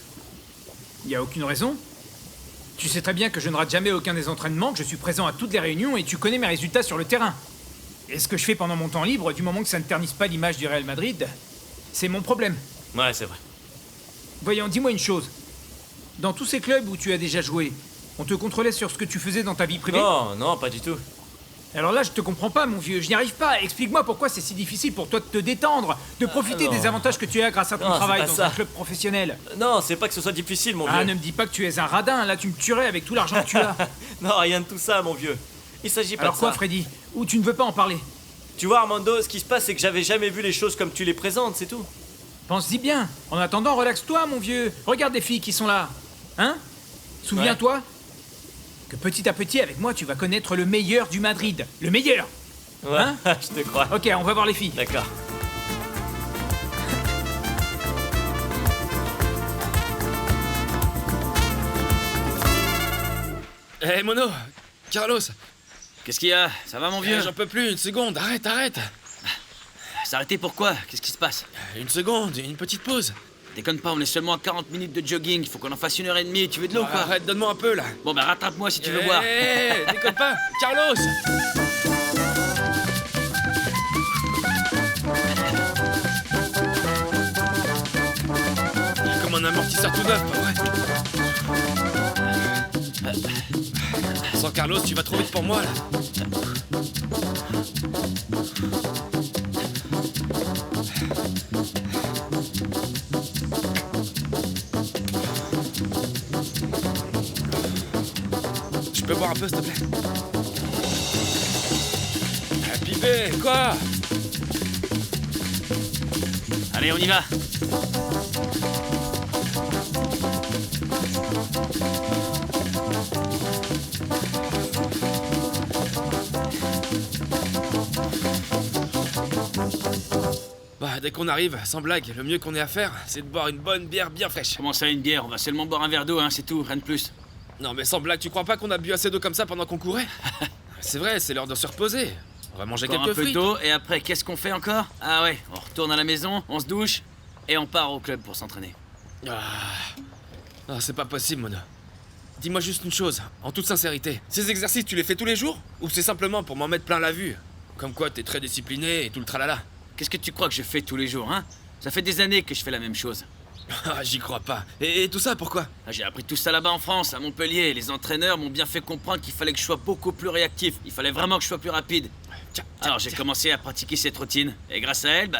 Il n'y a aucune raison. Tu sais très bien que je ne rate jamais aucun des entraînements, que je suis présent à toutes les réunions et tu connais mes résultats sur le terrain. Et ce que je fais pendant mon temps libre, du moment que ça ne ternisse pas l'image du Real Madrid, c'est mon problème. Ouais, c'est vrai. Voyons, dis-moi une chose. Dans tous ces clubs où tu as déjà joué, on te contrôlait sur ce que tu faisais dans ta vie privée? Non, pas du tout. Alors là, je te comprends pas, mon vieux. Je n'y arrive pas. Explique-moi pourquoi c'est si difficile pour toi de te détendre, de profiter des avantages que tu as grâce à ton travail dans un club professionnel. Non, c'est pas que ce soit difficile, mon vieux. Ah, ne me dis pas que tu es un radin. Là, tu me tuerais avec tout l'argent que tu as. Non, rien de tout ça, mon vieux. Il s'agit pas Alors de quoi, ça. Freddy? Ou tu ne veux pas en parler? Tu vois, Armando, ce qui se passe, c'est que j'avais jamais vu les choses comme tu les présentes, c'est tout. Pense-y bien. En attendant, relaxe-toi, mon vieux. Regarde les filles qui sont là. Hein? Souviens-toi que petit à petit, avec moi, tu vas connaître le meilleur du Madrid. Le meilleur! Ouais, hein? Je te crois. Ok, on va voir les filles. D'accord. Hé, Mono! Carlos! Qu'est-ce qu'il y a? Ça va, mon vieux? J'en peux plus, une seconde, arrête! S'arrêter pourquoi? Qu'est-ce qui se passe? Une seconde, une petite pause. Déconne pas, on est seulement à 40 minutes de jogging, il faut qu'on en fasse 1h30, tu veux de l'eau ou quoi? Arrête, donne-moi un peu là. Bon bah rattrape-moi si tu veux boire. Déconne pas, Carlos! Comme un amortisseur tout neuf, pas vrai? Sans Carlos, tu vas trop vite pour moi là. Je peux boire un peu, s'il te plaît? Pipé, quoi? Allez, on y va. Bah, dès qu'on arrive, sans blague, le mieux qu'on ait à faire, c'est de boire une bonne bière bien fraîche. Comment ça, une bière? On va seulement boire un verre d'eau, hein, c'est tout, rien de plus. Non mais sans blague, tu crois pas qu'on a bu assez d'eau comme ça pendant qu'on courait? C'est vrai, c'est l'heure de se reposer. On va manger Encore quelques un peu frites. d'eau, et après, qu'est-ce qu'on fait encore? Ah ouais, on retourne à la maison, on se douche, et on part au club pour s'entraîner. Ah, c'est pas possible, Mono. Dis-moi juste une chose, en toute sincérité. Ces exercices, tu les fais tous les jours? Ou c'est simplement pour m'en mettre plein la vue? Comme quoi, t'es très discipliné et tout le tralala. Qu'est-ce que tu crois que je fais tous les jours, hein? Ça fait des années que je fais la même chose. Ah, j'y crois pas. Et tout ça, pourquoi? J'ai appris tout ça là-bas en France, à Montpellier. Les entraîneurs m'ont bien fait comprendre qu'il fallait que je sois beaucoup plus réactif. Il fallait vraiment que je sois plus rapide. Alors j'ai commencé à pratiquer cette routine. Et grâce à elle,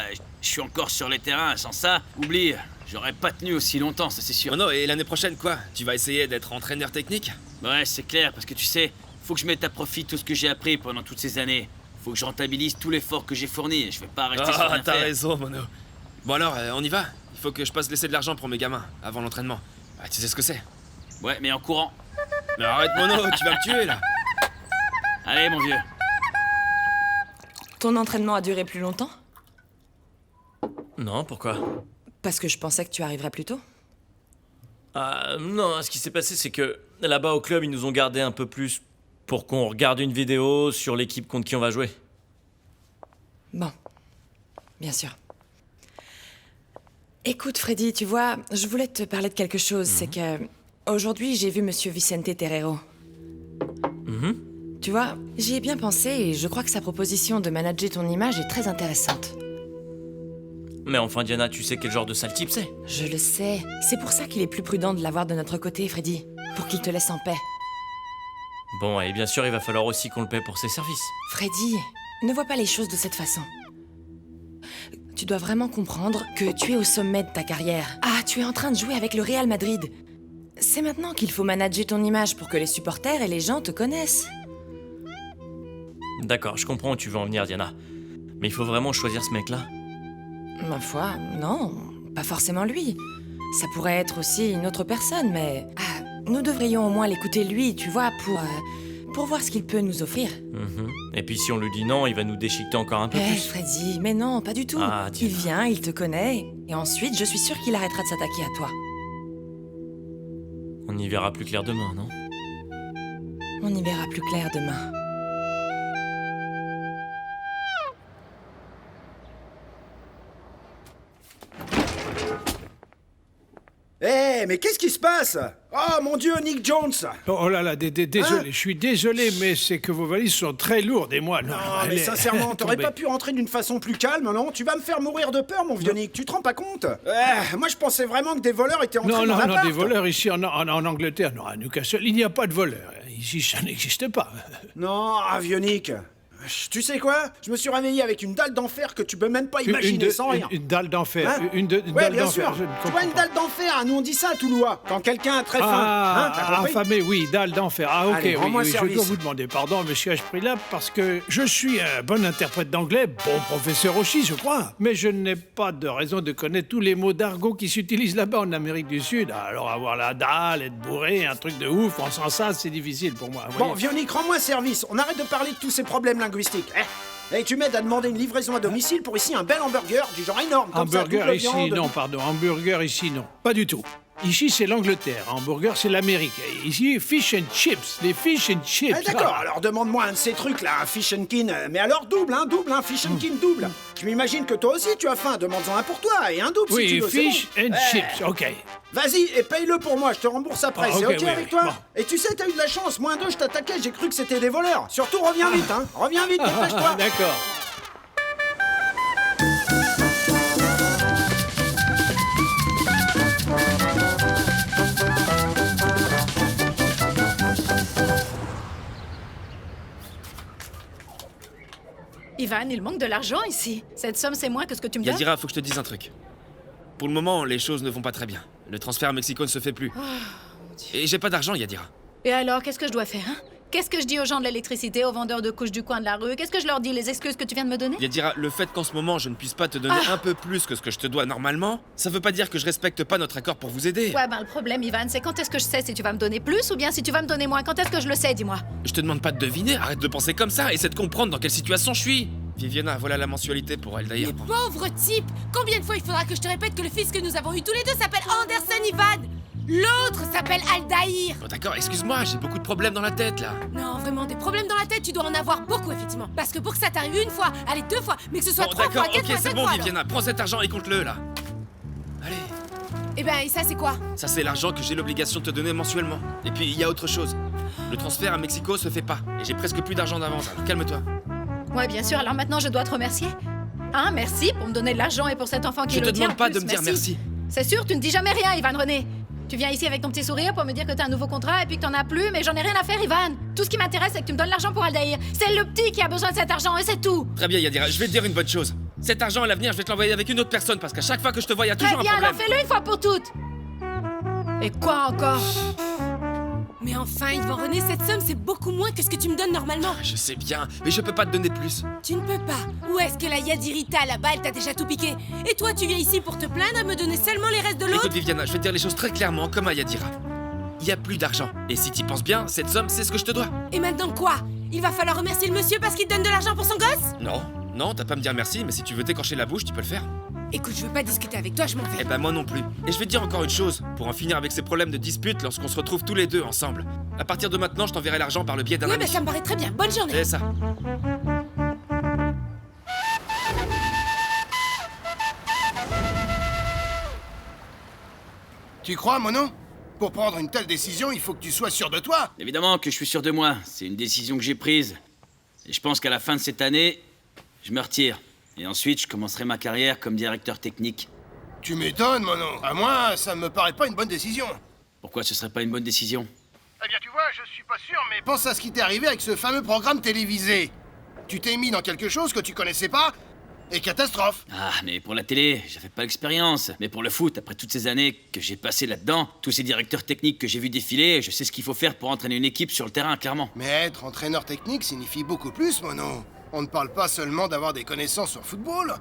je suis encore sur les terrains. Sans ça, oublie, j'aurais pas tenu aussi longtemps, ça c'est sûr. Oh non, et l'année prochaine, quoi? Tu vas essayer d'être entraîneur technique? Ouais, c'est clair, parce que tu sais, faut que je mette à profit tout ce que j'ai appris pendant toutes ces années. Faut que je rentabilise tout l'effort que j'ai fourni. Je vais pas rester sans rien t'as faire. raison, Mono. Bon alors, on y va? Il faut que je passe laisser de l'argent pour mes gamins, avant l'entraînement. Ah, tu sais ce que c'est? Ouais, mais en courant. Mais arrête, Mono, tu vas me tuer, là. Allez, mon vieux. Ton entraînement a duré plus longtemps? Non, pourquoi? Parce que je pensais que tu arriverais plus tôt. Ah, non, ce qui s'est passé, c'est que là-bas au club, ils nous ont gardé un peu plus pour qu'on regarde une vidéo sur l'équipe contre qui on va jouer. Bon, bien sûr. Écoute, Freddy, tu vois, je voulais te parler de quelque chose. C'est que aujourd'hui, j'ai vu Monsieur Vicente Terrero. Tu vois, j'y ai bien pensé et je crois que sa proposition de manager ton image est très intéressante. Mais enfin, Diana, tu sais quel genre de sale type c'est? Je le sais. C'est pour ça qu'il est plus prudent de l'avoir de notre côté, Freddy. Pour qu'il te laisse en paix. Bon, et bien sûr, il va falloir aussi qu'on le paie pour ses services. Freddy, ne vois pas les choses de cette façon. Tu dois vraiment comprendre que tu es au sommet de ta carrière. Ah, tu es en train de jouer avec le Real Madrid. C'est maintenant qu'il faut manager ton image pour que les supporters et les gens te connaissent. D'accord, je comprends où tu veux en venir, Diana. Mais il faut vraiment choisir ce mec-là? Ma foi, non, pas forcément lui. Ça pourrait être aussi une autre personne, mais... Ah, nous devrions au moins l'écouter lui, tu vois, pour voir ce qu'il peut nous offrir. Et puis si on lui dit non, il va nous déchiqueter encore un peu plus. Freddy, mais non, pas du tout. Ah, il vient, il te connaît, et ensuite, je suis sûre qu'il arrêtera de s'attaquer à toi. On y verra plus clair demain, non? On y verra plus clair demain. Hé, mais qu'est-ce qui se passe? Oh mon Dieu, Nick Jones! Oh là là, désolé, je suis désolé, mais c'est que vos valises sont très lourdes et moi... Non, mais sincèrement, t'aurais pas pu rentrer d'une façon plus calme, non? Tu vas me faire mourir de peur, mon vieux Nick, tu te rends pas compte? Moi je pensais vraiment que des voleurs étaient entrés dans l'appart. Non, des voleurs ici en Angleterre, non, à Newcastle, il n'y a pas de voleurs. Ici, ça n'existe pas. Non, vieux Nick. Tu sais quoi? Je me suis réveillé avec une dalle d'enfer que tu peux même pas imaginer sans rien. Une dalle d'enfer? Hein? Une Ouais, dalle bien d'enfer, sûr. je ne Tu comprends vois, une pas. dalle d'enfer, nous on dit ça à Toulouse. Quand quelqu'un a très faim. Hein, t'as compris? Affamé, oui, dalle d'enfer. Ah, ok, Allez, rends-moi oui, je service. dois vous demander pardon, monsieur Ashprilla, parce que je suis un bon interprète d'anglais, bon professeur aussi, je crois. Mais je n'ai pas de raison de connaître tous les mots d'argot qui s'utilisent là-bas en Amérique du Sud. Alors, avoir la dalle, être bourré, un truc de ouf, en sens ça, c'est difficile pour moi. Bon, vieux Nick, rends-moi service. On arrête de parler de tous ces problèmes linguistiques. Et tu m'aides à demander une livraison à domicile pour ici un bel hamburger du genre énorme. Comme ça, Hamburger double ici, viande. non, pardon. Hamburger ici, non. Pas du tout. Ici, c'est l'Angleterre. Hamburger, c'est l'Amérique. Ici, fish and chips. Les fish and chips. D'accord, alors demande-moi un de ces trucs là, un fish and kin. Mais alors double, fish and kin double. Je m'imagine que toi aussi tu as faim, demande-en un pour toi et un double si tu Oui, veux. fish c'est bon. and chips, ok. Vas-y et paye-le pour moi, je te rembourse après, Ah, c'est ok, ok oui, avec oui, toi? bon. Et tu sais, t'as eu de la chance, moins 2, je t'attaquais, j'ai cru que c'était des voleurs. Surtout reviens vite, hein, reviens vite, dépêche-toi. D'accord. Ivan, il manque de l'argent ici. Cette somme, c'est moins que ce que tu me donnes. Yadira, faut que je te dise un truc. Pour le moment, les choses ne vont pas très bien. Le transfert à Mexico ne se fait plus. Et j'ai pas d'argent, Yadira. Et alors, qu'est-ce que je dois faire, hein? Qu'est-ce que je dis aux gens de l'électricité, aux vendeurs de couches du coin de la rue? Qu'est-ce que je leur dis? Les excuses que tu viens de me donner? Yadira, le fait qu'en ce moment je ne puisse pas te donner un peu plus que ce que je te dois normalement, ça veut pas dire que je respecte pas notre accord pour vous aider. Ouais, ben le problème, Ivan, c'est quand est-ce que je sais si tu vas me donner plus ou bien si tu vas me donner moins? Quand est-ce que je le sais, dis-moi? Je te demande pas de deviner, arrête de penser comme ça, essaie de comprendre dans quelle situation je suis. Viviana, voilà la mensualité pour elle d'ailleurs. Pauvre type! Combien de fois il faudra que je te répète que le fils que nous avons eu tous les deux s'appelle Anderson Ivan? L'autre s'appelle Aldaïr! Bon d'accord, excuse-moi, j'ai beaucoup de problèmes dans la tête là. Non, vraiment, des problèmes dans la tête, tu dois en avoir beaucoup, effectivement. Parce que pour que ça t'arrive une fois, allez, 2 fois, mais que ce soit Bon 3 d'accord, fois, 4 ok, fois, c'est 5 bon fois, Viviana, prends cet argent et compte-le là. Et ben, et ça, c'est quoi? Ça c'est l'argent que j'ai l'obligation de te donner mensuellement. Et puis il y a autre chose. Le transfert à Mexico se fait pas, et j'ai presque plus d'argent d'avance, alors calme-toi. Ouais, bien sûr, alors maintenant je dois te remercier. Hein, merci pour me donner de l'argent et pour cet enfant qui Je le te tient. demande pas en plus, de me dire merci. C'est sûr, tu ne dis jamais rien, Ivan René. Tu viens ici avec ton petit sourire pour me dire que t'as un nouveau contrat et puis que t'en as plus, mais j'en ai rien à faire, Ivan. Tout ce qui m'intéresse, c'est que tu me donnes l'argent pour Aldaïr. C'est le petit qui a besoin de cet argent et c'est tout. Très bien Yadira, je vais te dire une bonne chose. Cet argent à l'avenir, je vais te l'envoyer avec une autre personne parce qu'à chaque fois que je te vois, il y a Très toujours bien, un problème. alors fais-le une fois pour toutes. Et quoi encore? Mais enfin, Yvan René, cette somme, c'est beaucoup moins que ce que tu me donnes normalement. Je sais bien, mais je peux pas te donner plus. Tu ne peux pas. Où est-ce que la Yadirita là-bas, elle t'a déjà tout piqué? Et toi, tu viens ici pour te plaindre et me donner seulement les restes de l'autre? Écoute Viviana, je vais te dire les choses très clairement, comme à Yadira. Il y a plus d'argent. Et si t'y penses bien, cette somme, c'est ce que je te dois. Et maintenant quoi? Il va falloir remercier le monsieur parce qu'il te donne de l'argent pour son gosse? Non, t'as pas à me dire merci, mais si tu veux t'écorcher la bouche, tu peux le faire. Écoute, je veux pas discuter avec toi, je m'en vais. Eh ben moi non plus. Et je vais te dire encore une chose, pour en finir avec ces problèmes de dispute lorsqu'on se retrouve tous les deux ensemble. À partir de maintenant, je t'enverrai l'argent par le biais d'un Oui, ami. bah ça me paraît très bien. Bonne journée. C'est ça. Tu crois, Mono? Pour prendre une telle décision, il faut que tu sois sûr de toi. Évidemment que je suis sûr de moi. C'est une décision que j'ai prise. Et je pense qu'à la fin de cette année, je me retire. Et ensuite, je commencerai ma carrière comme directeur technique. Tu m'étonnes, Mono. À moi, ça me paraît pas une bonne décision. Pourquoi ce serait pas une bonne décision? Eh bien, tu vois, je suis pas sûr, mais pense à ce qui t'est arrivé avec ce fameux programme télévisé. Tu t'es mis dans quelque chose que tu connaissais pas, et catastrophe. Ah, mais pour la télé, j'avais pas l'expérience. Mais pour le foot, après toutes ces années que j'ai passées là-dedans, tous ces directeurs techniques que j'ai vus défiler, je sais ce qu'il faut faire pour entraîner une équipe sur le terrain, clairement. Mais être entraîneur technique signifie beaucoup plus, Mono. On ne parle pas seulement d'avoir des connaissances sur football.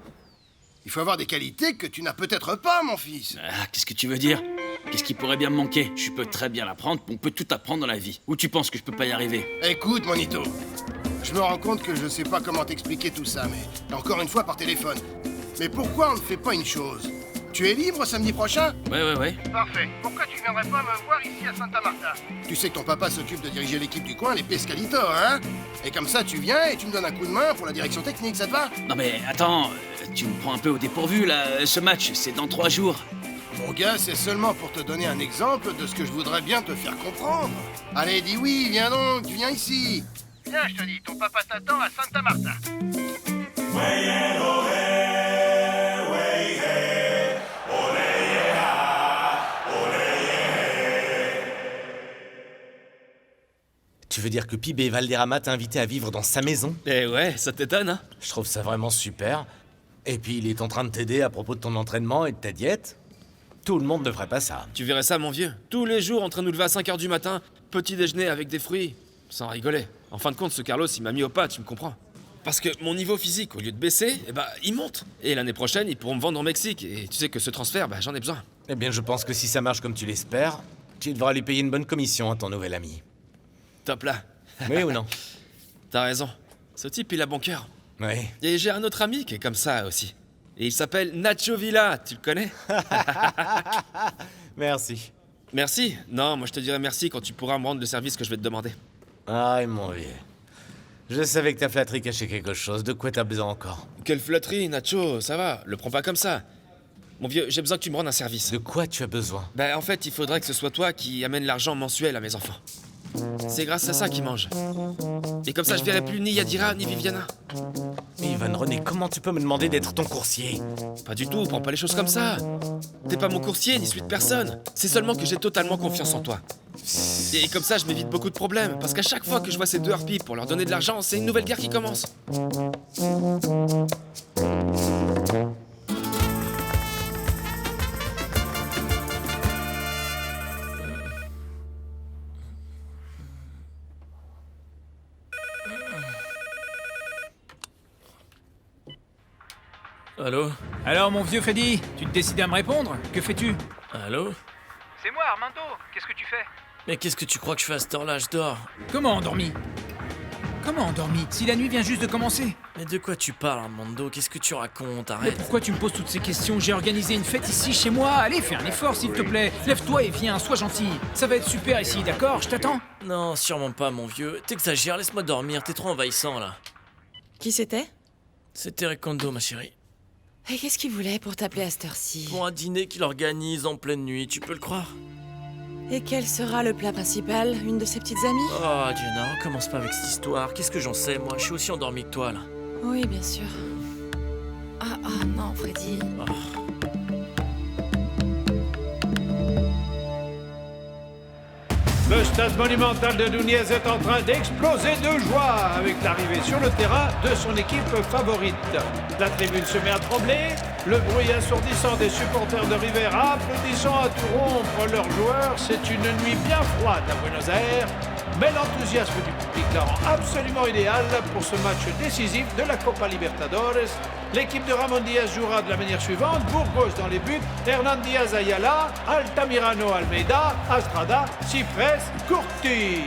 Il faut avoir des qualités que tu n'as peut-être pas, mon fils. Ah, qu'est-ce que tu veux dire? Qu'est-ce qui pourrait bien me manquer? Je peux très bien l'apprendre, on peut tout apprendre dans la vie. Ou tu penses que je peux pas y arriver? Écoute, Monito, je me rends compte que je sais pas comment t'expliquer tout ça, mais encore une fois par téléphone. Mais pourquoi on ne fait pas une chose? Tu es libre samedi prochain? Ouais. Parfait. Pourquoi tu viendrais pas me voir ici à Santa Marta? Tu sais que ton papa s'occupe de diriger l'équipe du coin, les Pescalito, hein? Et comme ça, tu viens et tu me donnes un coup de main pour la direction technique, ça te va? Non mais attends, tu me prends un peu au dépourvu là, ce match, c'est dans 3 jours. Mon gars, c'est seulement pour te donner un exemple de ce que je voudrais bien te faire comprendre. Allez, dis oui, viens donc, viens ici. Viens, je te dis, ton papa t'attend à Santa Marta. Tu veux dire que Pibé Valderrama t'a invité à vivre dans sa maison? Eh ouais, ça t'étonne, hein? Je trouve ça vraiment super. Et puis il est en train de t'aider à propos de ton entraînement et de ta diète. Tout le monde ne ferait pas ça. Tu verrais ça, mon vieux. Tous les jours en train de nous lever à 5h du matin, petit déjeuner avec des fruits. Sans rigoler. En fin de compte, ce Carlos, il m'a mis au pas, tu me comprends? Parce que mon niveau physique, au lieu de baisser, il monte. Et l'année prochaine, ils pourront me vendre au Mexique. Et tu sais que ce transfert, j'en ai besoin. Eh bien, je pense que si ça marche comme tu l'espères, tu devras lui payer une bonne commission à ton nouvel ami. Top là. Oui ou non? T'as raison. Ce type, il a bon cœur. Oui. Et j'ai un autre ami qui est comme ça aussi. Et il s'appelle Nacho Villa, tu le connais? Merci. Merci? Non, moi je te dirai merci quand tu pourras me rendre le service que je vais te demander. Ah, mon vieux. Je savais que ta flatterie cachait quelque chose. De quoi t'as besoin encore? Quelle flatterie, Nacho, ça va. Le prends pas comme ça. Mon vieux, j'ai besoin que tu me rendes un service. De quoi tu as besoin? En fait, il faudrait que ce soit toi qui amène l'argent mensuel à mes enfants. C'est grâce à ça qu'ils mangent. Et comme ça, je verrai plus ni Yadira ni Viviana. Mais Ivan René, comment tu peux me demander d'être ton coursier? Pas du tout, prends pas les choses comme ça. T'es pas mon coursier, ni celui de personne. C'est seulement que j'ai totalement confiance en toi. Et comme ça, je m'évite beaucoup de problèmes. Parce qu'à chaque fois que je vois ces deux harpies pour leur donner de l'argent, c'est une nouvelle guerre qui commence. Allô? Alors, mon vieux Freddy, tu te décides à me répondre? Que fais-tu? Allô? C'est moi, Armando. Qu'est-ce que tu fais? Mais qu'est-ce que tu crois que je fais à cette heure-là? Je dors. Comment endormi? Comment endormi? Si la nuit vient juste de commencer. Mais de quoi tu parles, Armando? Qu'est-ce que tu racontes? Mais Arrête. pourquoi tu me poses toutes ces questions? J'ai organisé une fête ici, chez moi. Allez, fais un effort, s'il te plaît. Lève-toi et viens, sois gentil. Ça va être super ici, d'accord? Je t'attends. Non, sûrement pas, mon vieux. T'exagères, laisse-moi dormir. T'es trop envahissant, là. Qui c'était? C'était Recondo, ma chérie. Et qu'est-ce qu'il voulait pour t'appeler à cette heure-ci? Pour un dîner qu'il organise en pleine nuit, tu peux le croire? Et quel sera le plat principal? Une de ses petites amies? Oh, Diana, recommence pas avec cette histoire. Qu'est-ce que j'en sais, moi? Je suis aussi endormi que toi, là. Oui, bien sûr. Ah non, Freddy. Le stade monumental de Núñez est en train d'exploser de joie avec l'arrivée sur le terrain de son équipe favorite. La tribune se met à trembler, le bruit assourdissant des supporters de River applaudissant à tout rompre leurs joueurs. C'est une nuit bien froide à Buenos Aires, mais l'enthousiasme du public la rend absolument idéale pour ce match décisif de la Copa Libertadores. L'équipe de Ramon Diaz jouera de la manière suivante: Burgos dans les buts, Hernan Diaz Ayala, Altamirano Almeida, Astrada, Cipres, Curti.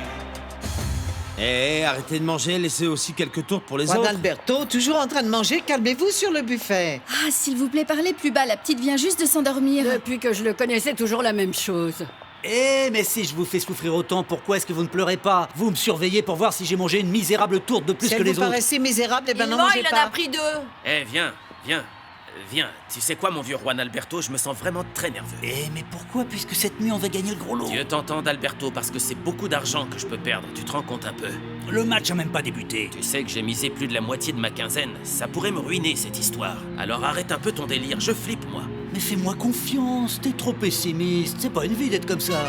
Arrêtez de manger, laissez aussi quelques tours pour les Juan autres. Alberto, toujours en train de manger, calmez-vous sur le buffet. Ah, s'il vous plaît, parlez plus bas, la petite vient juste de s'endormir. Depuis que je le connaissais, toujours la même chose. Mais si je vous fais souffrir autant, pourquoi est-ce que vous ne pleurez pas? Vous me surveillez pour voir si j'ai mangé une misérable tourte de plus Si que elle les vous autres. paraissait misérable, eh ben Il n'en ment, mangez il en pas. a pris 2. Viens. Viens, tu sais quoi, mon vieux Juan Alberto, je me sens vraiment très nerveux. Eh, mais pourquoi, puisque cette nuit on va gagner le gros lot? Dieu t'entende, Alberto, parce que c'est beaucoup d'argent que je peux perdre, tu te rends compte un peu? Le match a même pas débuté. Tu sais que j'ai misé plus de la moitié de ma quinzaine, ça pourrait me ruiner cette histoire. Alors arrête un peu ton délire, je flippe moi. Mais fais-moi confiance, t'es trop pessimiste, c'est pas une vie d'être comme ça.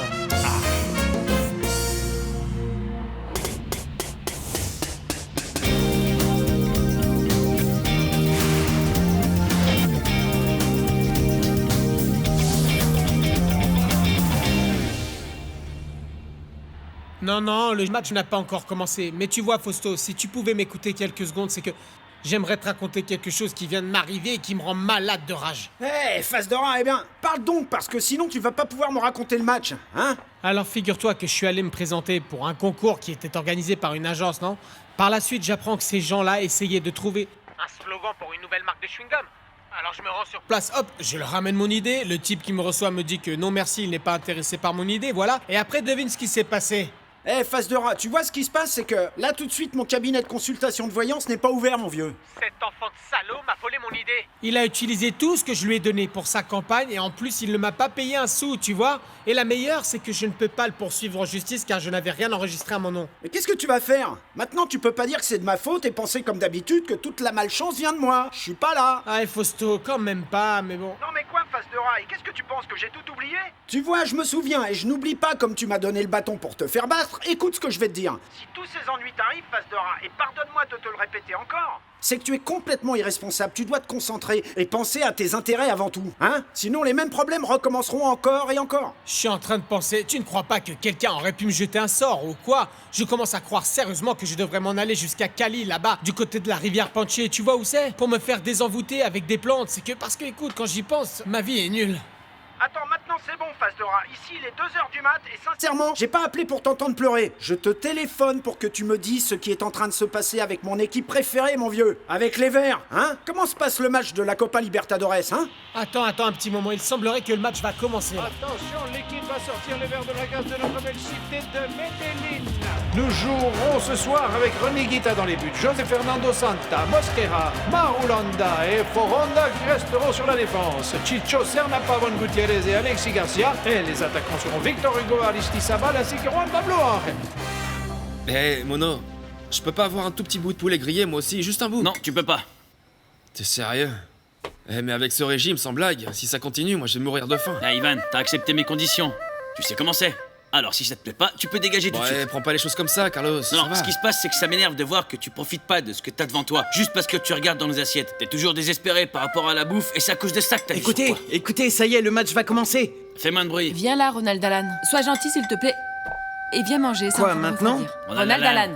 Non, non, le match n'a pas encore commencé. Mais tu vois, Fausto, si tu pouvais m'écouter quelques secondes, c'est que j'aimerais te raconter quelque chose qui vient de m'arriver et qui me rend malade de rage. Hé, face de rat, eh bien, parle donc, parce que sinon tu vas pas pouvoir me raconter le match, hein? Alors figure-toi que je suis allé me présenter pour un concours qui était organisé par une agence, non? Par la suite, j'apprends que ces gens-là essayaient de trouver un slogan pour une nouvelle marque de chewing-gum. Alors je me rends sur place, hop, je leur ramène mon idée, le type qui me reçoit me dit que non merci, il n'est pas intéressé par mon idée, voilà. Et après, devine ce qui s'est passé. Eh, face de rat, tu vois ce qui se passe, c'est que là tout de suite mon cabinet de consultation de voyance n'est pas ouvert, mon vieux. Cet enfant de salaud m'a volé mon idée. Il a utilisé tout ce que je lui ai donné pour sa campagne et en plus il ne m'a pas payé un sou, tu vois. Et la meilleure, c'est que je ne peux pas le poursuivre en justice car je n'avais rien enregistré à mon nom. Mais qu'est-ce que tu vas faire? Maintenant tu peux pas dire que c'est de ma faute et penser comme d'habitude que toute la malchance vient de moi. Je suis pas là. Ah, Fausto, quand même pas, mais bon. Non mais quoi, face de rat? Et qu'est-ce que tu penses, que j'ai tout oublié? Tu vois, je me souviens et je n'oublie pas comme tu m'as donné le bâton pour te faire battre. Écoute ce que je vais te dire. Si tous ces ennuis t'arrivent, face de rat, et pardonne-moi de te le répéter encore, c'est que tu es complètement irresponsable. Tu dois te concentrer et penser à tes intérêts avant tout, hein? Sinon les mêmes problèmes recommenceront encore et encore. Je suis en train de penser, tu ne crois pas que quelqu'un aurait pu me jeter un sort ou quoi? Je commence à croire sérieusement que je devrais m'en aller jusqu'à Cali, là-bas, du côté de la rivière Panché. Tu vois où c'est? Pour me faire désenvoûter avec des plantes. C'est que parce que, écoute, quand j'y pense, ma vie est nulle. Attends, maintenant c'est bon, face de rat. Ici, il est 2h du mat et sincèrement, j'ai pas appelé pour t'entendre pleurer. Je te téléphone pour que tu me dises ce qui est en train de se passer avec mon équipe préférée, mon vieux. Avec les Verts, hein? Comment se passe le match de la Copa Libertadores, hein? Attends un petit moment. Il semblerait que le match va commencer. Attention, l'équipe va sortir les verres de la case de notre belle cité de Medellín. Nous jouerons ce soir avec René Guita dans les buts, José Fernando Santa, Mosquera, Marulanda et Foronda qui resteront sur la défense. Chicho Serna, Pavon Gutiérrez et Alexis Garcia. Et les attaquants seront Victor Hugo Aristizábal ainsi que Juan Pablo Ángel. Eh, Mono, je peux pas avoir un tout petit bout de poulet grillé, moi aussi, juste un bout? Non, tu peux pas. T'es sérieux? Eh, mais avec ce régime, sans blague, si ça continue, moi je vais mourir de faim. Ah, Ivan, t'as accepté mes conditions. Tu sais comment c'est. Alors, si ça te plaît pas, tu peux dégager tout de suite. Prends pas les choses comme ça, Carlos. Non, ce qui se passe, c'est que ça m'énerve de voir que tu profites pas de ce que t'as devant toi, juste parce que tu regardes dans les assiettes. T'es toujours désespéré par rapport à la bouffe, et c'est à cause de ça que t'as dit. Écoutez, ça y est, le match va commencer. Fais moins de bruit. Viens là, Ronald Allan. Sois gentil, s'il te plaît. Et viens manger, ça. Quoi, maintenant? Ronald Allan.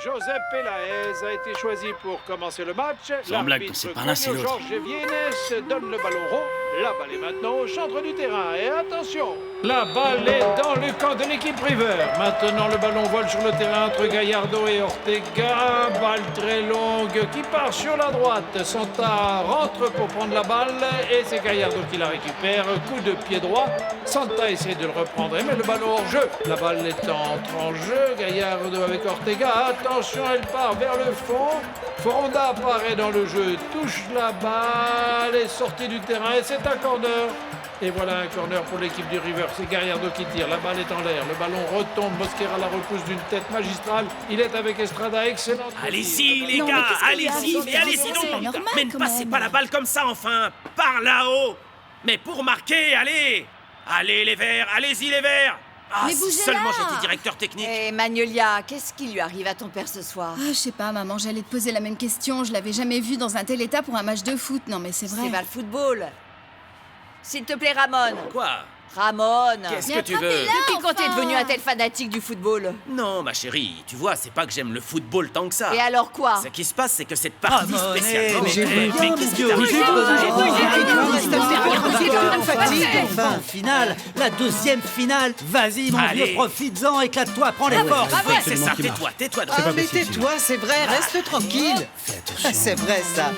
Josep Peláez a été choisi pour commencer le match. Sans blague, c'est pas l'un, c'est l'autre. Georges Viennes donne le ballon rond. La balle est maintenant au centre du terrain. Et attention, la balle est dans le camp de l'équipe River. Maintenant, le ballon vole sur le terrain entre Gallardo et Ortega. Balle très longue qui part sur la droite. Santa rentre pour prendre la balle et c'est Gallardo qui la récupère. Coup de pied droit. Santa essaie de le reprendre et met le ballon hors jeu. La balle est en jeu. Gallardo avec Ortega. Attention, elle part vers le fond. Foronda apparaît dans le jeu, touche la balle, est sortie du terrain et c'est un corner. Et voilà un corner pour l'équipe du River. C'est Gallardo qui tire, la balle est en l'air, le ballon retombe, Mosquera la repousse d'une tête magistrale. Il est avec Estrada, excellent. Allez-y les gars, allez-y, mais allez-y donc. Mais ne passez pas la balle comme ça enfin, par là-haut. Mais pour marquer, allez. Allez les Verts, allez-y les Verts. Ah, mais si bougez seulement là. j'étais directeur technique. Eh, Magnolia, qu'est-ce qui lui arrive à ton père ce soir? Ah, je sais pas, maman, j'allais te poser la même question. Je l'avais jamais vu dans un tel état pour un match de foot. Non, mais c'est vrai. C'est pas le football. S'il te plaît, Ramon. Quoi? Ramon. Qu'est-ce que tu veux? Depuis quand t'es devenu un tel fanatique du football? Non, ma chérie, tu vois, c'est pas que j'aime le football tant que ça. Et alors quoi? Ce qui se passe, c'est que cette partie spéciale. mais qu'est-ce qui t'arrive? Fatigue, enfin, finale, la deuxième finale. Vas-y, mon vieux, profites-en, éclate-toi, prends les forces. Oui, c'est ça, tais-toi. Ah, mais tais-toi, c'est vrai, reste tranquille. C'est vrai, ça.